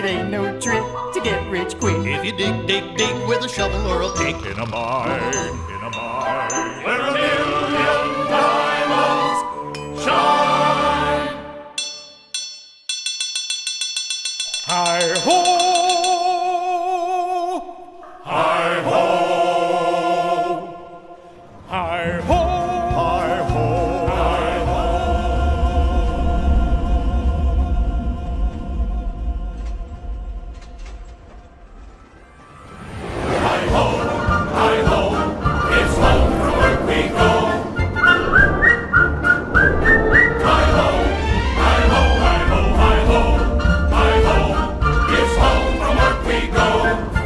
It ain't no trick to get rich quick. If you dig, dig, dig with a shovel or a pick In a mine, Where a million diamonds shine. Hi-ho! Hi-ho, Hi-ho! Hi-ho! hi-ho, it's home from work we go. Hi-ho, hi-ho, hi-ho, hi-ho, hi-ho, it's home from work we go.